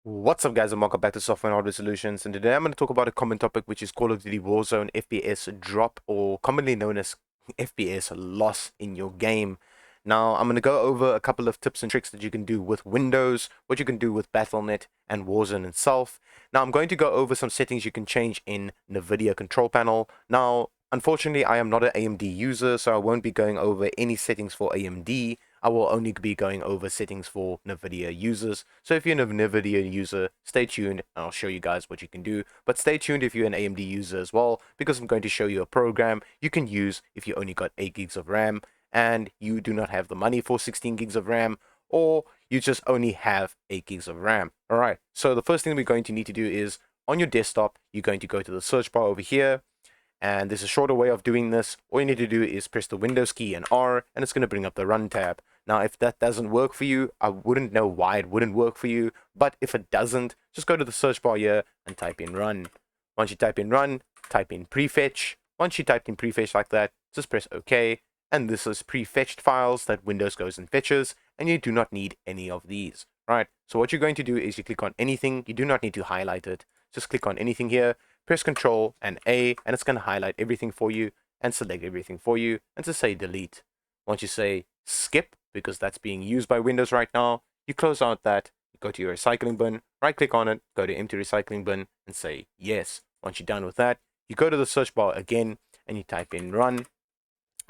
What's up, guys, and welcome back to Software and Hardware Solutions. And today I'm going to talk about a common topic, which is Call of Duty Warzone FPS drop, or commonly known as FPS loss in your game. Now, I'm going to go over a couple of tips and tricks that you can do with Windows, what you can do with Battle.net and Warzone itself. Now, I'm going to go over some settings you can change in NVIDIA control panel. Now, unfortunately, I am not an AMD user, so I won't be going over any settings for AMD. I will only be going over settings for NVIDIA users. So if you're an NVIDIA user, stay tuned and I'll show you guys what you can do. But stay tuned if you're an AMD user as well, because I'm going to show you a program you can use if you only got 8 gigs of RAM and you do not have the money for 16 gigs of RAM, or you just only have 8 gigs of RAM. Alright, so the first thing we're going to need to do is on your desktop, you're going to go to the search bar over here. And there's a shorter way of doing this. All you need to do is press the Windows key and R, and it's going to bring up the Run tab. Now, if that doesn't work for you, I wouldn't know why it wouldn't work for you. But if it doesn't, just go to the search bar here and type in Run. Once you type in Run, type in Prefetch. Once you typed in Prefetch like that, just press OK. And this is prefetched files that Windows goes and fetches, and you do not need any of these. Right? So what you're going to do is you click on anything. You do not need to highlight it. Just click on anything here. Press Control and A, and it's going to highlight everything for you and select everything for you, and to say delete. Once you say skip, because that's being used by Windows right now, you close out that, you go to your recycling bin, right click on it, go to empty recycling bin, and say yes. Once you're done with that, you go to the search bar again, and you type in Run.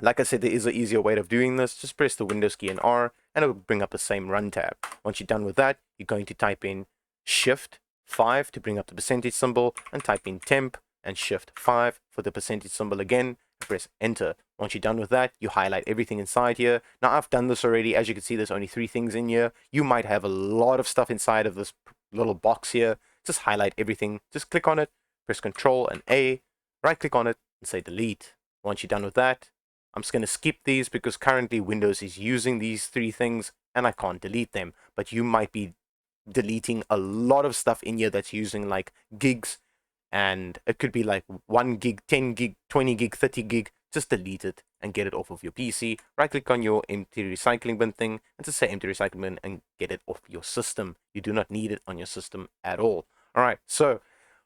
Like I said, there is an easier way of doing this. Just press the Windows key and R, and it will bring up the same Run tab. Once you're done with that, you're going to type in Shift 5 to bring up the percentage symbol, and type in temp and Shift 5 for the percentage symbol again, and press enter. Once you're done with that, you highlight everything inside here. Now, I've done this already. As you can see, there's only 3 things in here. You might have a lot of stuff inside of this little box here. Just highlight everything. Just click on it, press Control and A, right click on it, and say delete. Once you're done with that, I'm just going to skip these because currently Windows is using these 3 things and I can't delete them. But you might be deleting a lot of stuff in here that's using like gigs, and it could be like 1 gig, 10 gig, 20 gig, 30 gig. Just delete it and get it off of your PC. Right click on your empty recycling bin thing and just say empty recycling bin and get it off your system. You do not need it on your system at all. All right, so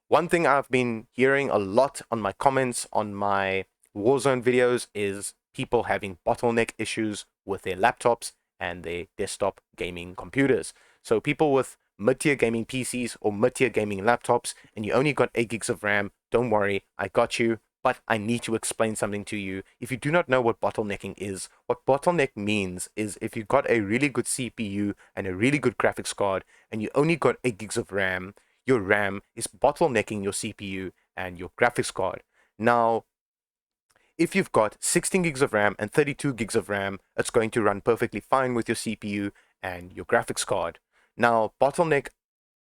one thing I've been hearing a lot on my comments on my Warzone videos is people having bottleneck issues with their laptops and their desktop gaming computers. So people with mid-tier gaming PCs or mid-tier gaming laptops, and you only got 8 gigs of RAM, don't worry, I got you. But I need to explain something to you. If you do not know what bottlenecking is, what bottleneck means is if you've got a really good CPU and a really good graphics card, and you only got 8 gigs of RAM, your RAM is bottlenecking your CPU and your graphics card. Now, if you've got 16 gigs of RAM and 32 gigs of RAM, it's going to run perfectly fine with your CPU and your graphics card. Now, bottleneck,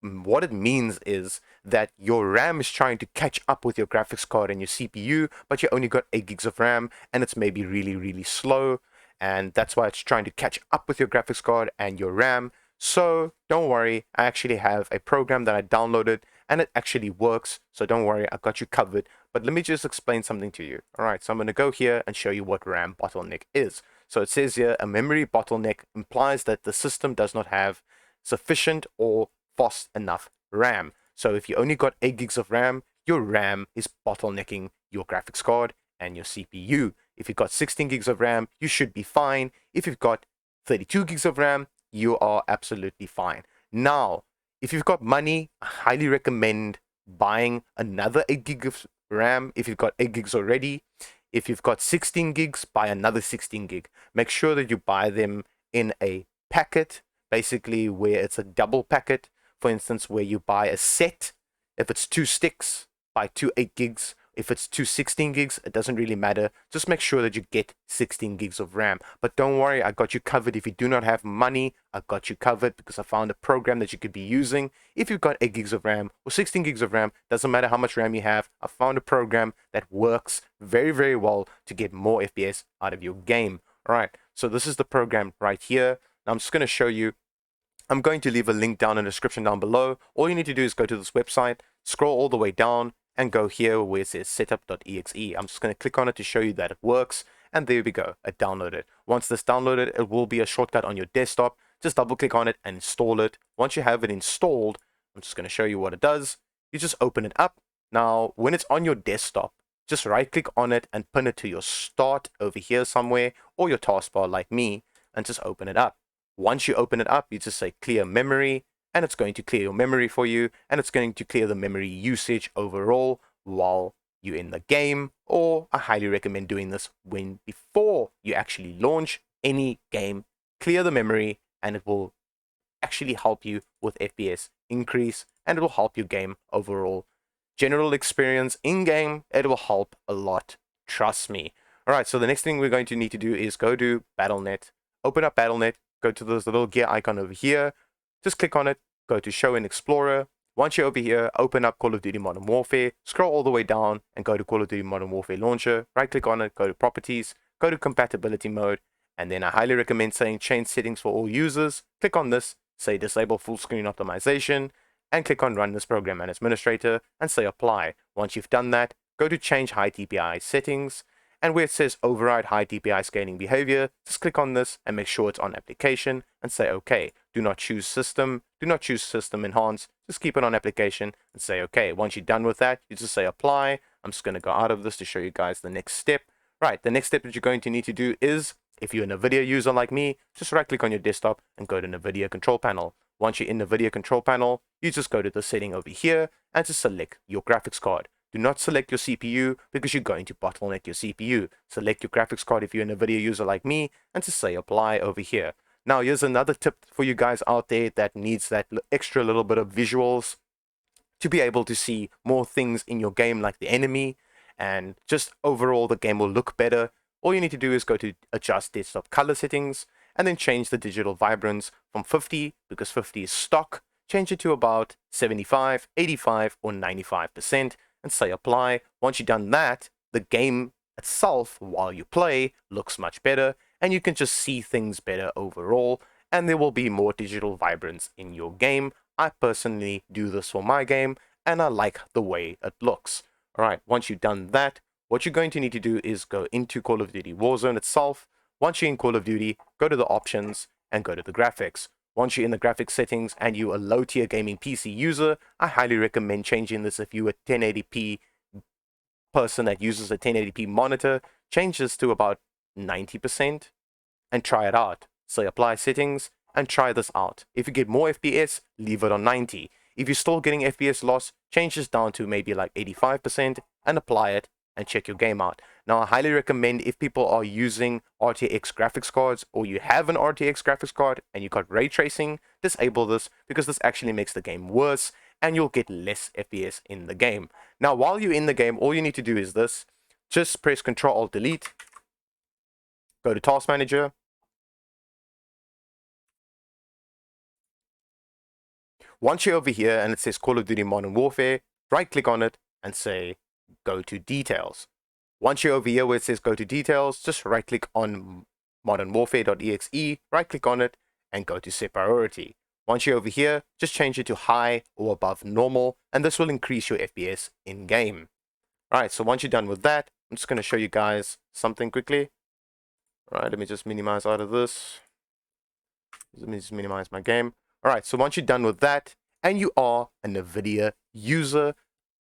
what it means is that your RAM is trying to catch up with your graphics card and your CPU, but you only got 8 gigs of RAM, and it's maybe really, really slow, and that's why it's trying to catch up with your graphics card and your RAM. So don't worry, I actually have a program that I downloaded, and it actually works, so don't worry, I got you covered. But let me just explain something to you. All right, so I'm going to go here and show you what RAM bottleneck is. So it says here, a memory bottleneck implies that the system does not have sufficient or fast enough RAM. So if you only got 8 gigs of RAM, your RAM is bottlenecking your graphics card and your CPU. If you've got 16 gigs of RAM, you should be fine. If you've got 32 gigs of RAM, you are absolutely fine. Now, if you've got money, I highly recommend buying another 8 gigs of RAM if you've got 8 gigs already. If you've got 16 gigs, buy another 16 gig. Make sure that you buy them in a packet, basically where it's a double packet. For instance, where you buy a set. If it's 2 sticks, buy 2 8 gigs. If it's 2 16 gigs, it doesn't really matter. Just make sure that you get 16 gigs of RAM. But don't worry, I got you covered. If you do not have money, I got you covered because I found a program that you could be using. If you've got 8 gigs of RAM or 16 gigs of RAM, doesn't matter how much RAM you have. I found a program that works very, very well to get more FPS out of your game. All right, so this is the program right here. Now I'm just going to show you. I'm going to leave a link down in the description down below. All you need to do is go to this website, scroll all the way down, and go here where it says setup.exe. I'm just going to click on it to show you that it works, and there we go, it downloaded. Once this downloaded, it will be a shortcut on your desktop. Just double click on it and install it. Once you have it installed, I'm just going to show you what it does. You just open it up. Now, when it's on your desktop, just right click on it and pin it to your start over here somewhere, or your taskbar like me, and just open it up. Once you open it up, you just say clear memory, and it's going to clear your memory for you, and it's going to clear the memory usage overall while you're in the game. Or I highly recommend doing this before you actually launch any game. Clear the memory, and it will actually help you with FPS increase, and it will help your game overall general experience in game. It will help a lot, trust me. All right, so the next thing we're going to need to do is go to BattleNet, open up BattleNet, go to this little gear icon over here, just click on it, go to Show in Explorer. Once you're over here, open up Call of Duty Modern Warfare, scroll all the way down and go to Call of Duty Modern Warfare Launcher, right click on it, go to Properties, go to Compatibility Mode, and then I highly recommend saying Change Settings for all users. Click on this, say Disable Full Screen Optimization, and click on Run this program as administrator and say Apply. Once you've done that, go to Change High DPI Settings, and where it says Override High DPI Scaling Behavior, just click on this and make sure it's on Application and say OK. Do not choose System, do not choose System Enhance, just keep it on Application and say OK. Once you're done with that, you just say Apply. I'm just going to go out of this to show you guys the next step. Right, the next step that you're going to need to do is, if you're a NVIDIA user like me, just right click on your desktop and go to NVIDIA Control Panel. Once you're in the NVIDIA Control Panel, you just go to the setting over here and just select your graphics card. Do not select your CPU because you're going to bottleneck your CPU. Select your graphics card if you're a NVIDIA user like me and just say Apply over here. Now, here's another tip for you guys out there that needs that extra little bit of visuals to be able to see more things in your game, like the enemy, and just overall the game will look better. All you need to do is go to Adjust Desktop Color Settings and then change the digital vibrance from 50, because 50 is stock, change it to about 75, 85, or 95% and say Apply. Once you've done that, the game itself, while you play, looks much better and you can just see things better overall, and there will be more digital vibrance in your game. I personally do this for my game and I like the way it looks. Alright, once you've done that, what you're going to need to do is go into Call of Duty Warzone itself. Once you're in Call of Duty, go to the options and go to the graphics. Once you're in the graphics settings and you're a low-tier gaming PC user, I highly recommend changing this. If you're a 1080p person that uses a 1080p monitor, change this to about 90% and try it out. Say Apply Settings and try this out. If you get more FPS, leave it on 90. If you're still getting FPS loss, change this down to maybe like 85% and apply it and check your game out. Now, I highly recommend, if people are using RTX graphics cards, or you have an RTX graphics card and you got ray tracing, disable this, because this actually makes the game worse and you'll get less FPS in the game. Now, while you're in the game, all you need to do is this. Just press Ctrl-Alt-Delete, go to Task Manager. Once you're over here and it says Call of Duty Modern Warfare, right click on it and say go to Details. Once you're over here where it says go to Details, just right click on modernwarfare.exe, right click on it and go to Set Priority. Once you're over here, just change it to high or above normal, and this will increase your FPS in game. Alright, so once you're done with that, I'm just going to show you guys something quickly. Alright, let me just minimize out of this. Let me just minimize my game. Alright, so once you're done with that, and you are a NVIDIA user,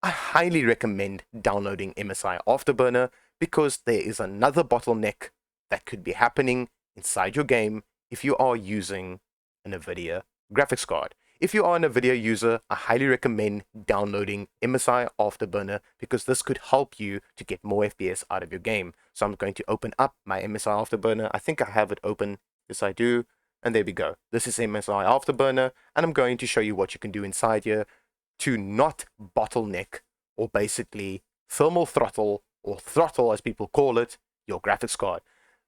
I highly recommend downloading MSI Afterburner, because there is another bottleneck that could be happening inside your game if you are using a NVIDIA graphics card. If you are a NVIDIA user, I highly recommend downloading MSI Afterburner, because this could help you to get more FPS out of your game. So I'm going to open up my MSI Afterburner. I think I have it open. Yes, I do. And there we go. This is MSI Afterburner, and I'm going to show you what you can do inside here to not bottleneck, or basically thermal throttle, or throttle as people call it, your graphics card.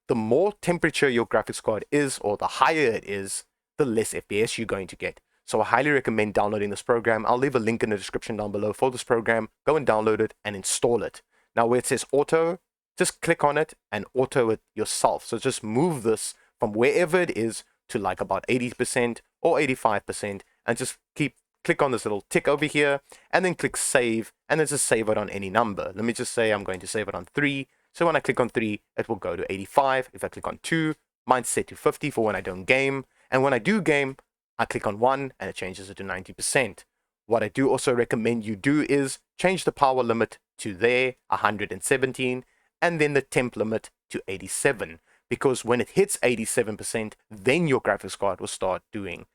The more temperature your graphics card is, or the higher it is, the less FPS you're going to get. So I highly recommend downloading this program. I'll leave a link in the description down below for this program. Go and download it and install it. Now, where it says auto, just click on it and auto it yourself. So just move this from wherever it is to like about 80% or 85%, and just click on this little tick over here and then click save, and then just save it on any number. Let me just say I'm going to save it on 3. So when I click on 3, it will go to 85. If I click on 2, mine's set to 50 for when I don't game. And when I do game, I click on 1 and it changes it to 90%. what I do also recommend you do is change the power limit to there, 117, and then the temp limit to 87. Because when it hits 87%, then your graphics card will start doing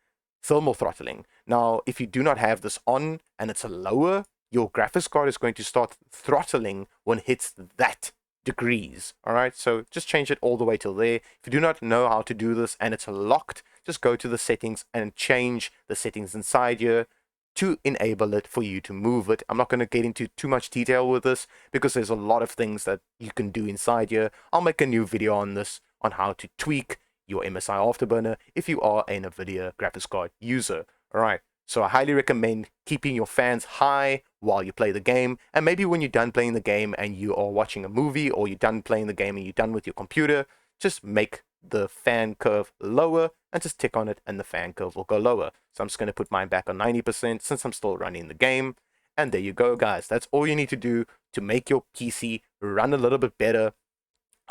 thermal throttling. Now, if you do not have this on and it's a lower, your graphics card is going to start throttling when it hits that degrees. All right, so just change it all the way till there. If you do not know how to do this and it's locked, just go to the settings and change the settings inside here to enable it for you to move it. I'm not going to get into too much detail with this because there's a lot of things that you can do inside here. I'll make a new video on this, on how to tweak your MSI Afterburner if you are a NVIDIA graphics card user. All right, so I highly recommend keeping your fans high while you play the game, and maybe when you're done playing the game and you are watching a movie, or you're done playing the game and you're done with your computer, just make the fan curve lower and just tick on it and the fan curve will go lower. So I'm just going to put mine back on 90% since I'm still running the game. And there you go, guys. That's all you need to do to make your PC run a little bit better.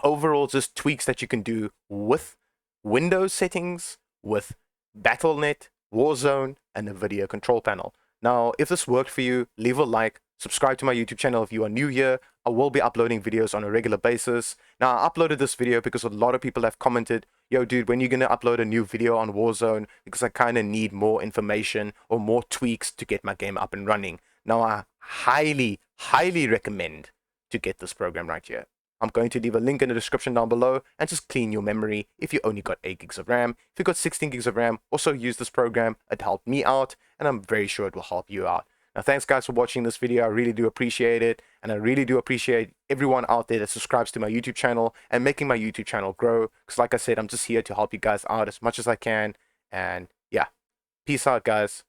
Overall, just tweaks that you can do with Windows settings, with Battle.net, Warzone, and NVIDIA control panel. Now, if this worked for you, leave a like, subscribe to my YouTube channel if you are new here. I will be uploading videos on a regular basis. Now, I uploaded this video because a lot of people have commented, yo, dude, when are you going to upload a new video on Warzone? Because I kind of need more information or more tweaks to get my game up and running. Now, I highly, highly recommend to get this program right here. I'm going to leave a link in the description down below and just clean your memory if you only got 8 gigs of RAM. If you got 16 gigs of RAM, also use this program. It helped me out and I'm very sure it will help you out. Now, thanks guys for watching this video. I really do appreciate it. And I really do appreciate everyone out there that subscribes to my YouTube channel and making my YouTube channel grow. Because like I said, I'm just here to help you guys out as much as I can. And yeah, peace out guys.